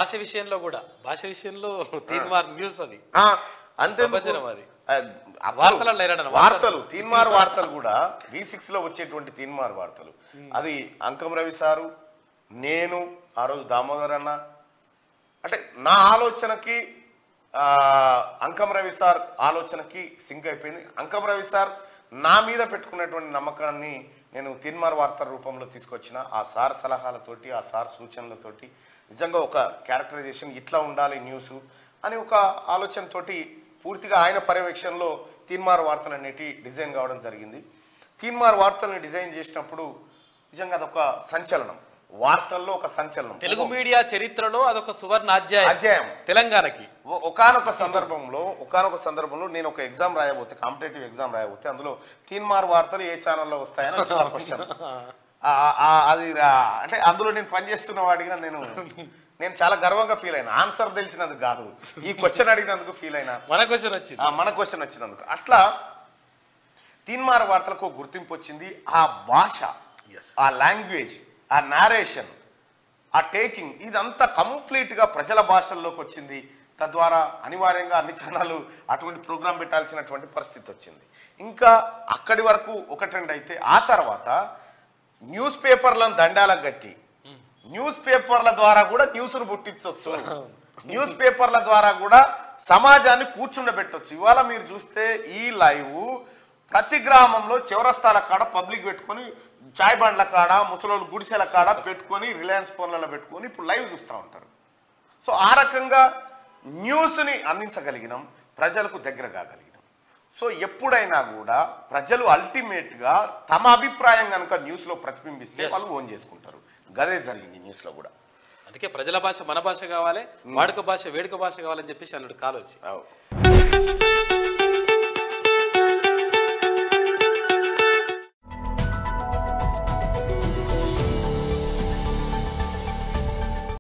భాష విషయంలో తీన్మార్ న్యూస్ అది అంతే అది వార్తలు తీన్మార్ వార్తలు కూడా V6 లో వచ్చేటువంటి తీన్మార్ వార్తలు అది అంకం రవి సారు నేను ఆ రోజు దామోదర్ అన్న అంటే నా ఆలోచనకి అంకం రవి సార్ ఆలోచనకి సింక్ అయిపోయింది. అంకం రవి సార్ నా మీద పెట్టుకున్నటువంటి నమ్మకాన్ని నేను తీన్మార్ వార్తల రూపంలో తీసుకొచ్చిన ఆ సార్ సలహాలతోటి ఆ సార్ సూచనలతోటి నిజంగా ఒక క్యారెక్టరైజేషన్ ఇట్లా ఉండాలి న్యూస్ అని ఒక ఆలోచనతోటి పూర్తిగా ఆయన పర్యవేక్షణలో తీన్మార్ వార్తలు అనేటి డిజైన్ కావడం జరిగింది. తీన్మార్ వార్తలను డిజైన్ చేసినప్పుడు నిజంగా అదొక సంచలనం, వార్తల్లో ఒక సంచలనం. తెలుగు మీడియా చరిత్రలో అదొక సువర్ణ అధ్యాయం తెలంగాణకి. ఒకానొక సందర్భంలో నేను ఒక ఎగ్జామ్ రాయబోతే, కాంపిటేటివ్ ఎగ్జామ్ రాయబోతే అందులో తీన్మార్ వార్తలు ఏ ఛానల్లో వస్తాయని వచ్చిన క్వశ్చన్. అది అంటే అందులో నేను పనిచేస్తున్న వాడిగా నేను చాలా గర్వంగా ఫీల్ అయినా. ఆన్సర్ తెలిసినందుకు కాదు, ఈ క్వశ్చన్ అడిగినందుకు ఫీల్ అయినా. మన క్వశ్చన్ వచ్చినందుకు. అట్లా తీన్మార్ వార్తలకు గుర్తింపు వచ్చింది. ఆ భాష, ఆ లాంగ్వేజ్, ఆ నారేషన్, ఆ టేకింగ్ ఇదంతా కంప్లీట్గా ప్రజల భాషల్లోకి వచ్చింది. తద్వారా అనివార్యంగా అన్ని ఛానళ్ళు అటువంటి ప్రోగ్రాం పెట్టాల్సినటువంటి పరిస్థితి వచ్చింది. ఇంకా అక్కడి వరకు ఒక ట్రెండ్ అయితే ఆ తర్వాత న్యూస్ పేపర్లను దండాలకు గట్టి న్యూస్ పేపర్ల ద్వారా కూడా న్యూస్ను పుట్టించవచ్చు, న్యూస్ పేపర్ల ద్వారా కూడా సమాజాన్ని కూర్చుండబెట్టవచ్చు. ఇవాళ మీరు చూస్తే ఈ లైవ్ ప్రతి గ్రామంలో చౌరస్తాల కాడ పబ్లిక్ పెట్టుకొని, చాయ్ బండ్ల కాడ, ముసలోళ్ళు గుడిసెల కాడ పెట్టుకొని, రిలయన్స్ ఫోన్లలో పెట్టుకొని ఇప్పుడు లైవ్ చూస్తూ ఉంటారు. సో ఆ రకంగా న్యూస్ని అందించగలిగినాం, ప్రజలకు దగ్గర కాగలిగినాం. సో ఎప్పుడైనా కూడా ప్రజలు అల్టిమేట్గా తమ అభిప్రాయం కనుక న్యూస్లో ప్రతిబింబిస్తే వాళ్ళు ఓన్ చేసుకుంటారు. గదే జరిగింది న్యూస్లో కూడా. అందుకే ప్రజల భాష మన భాష కావాలి, వాడుక భాష వేడుక భాష కావాలని చెప్పేసి అన్నాడు కాలోచి.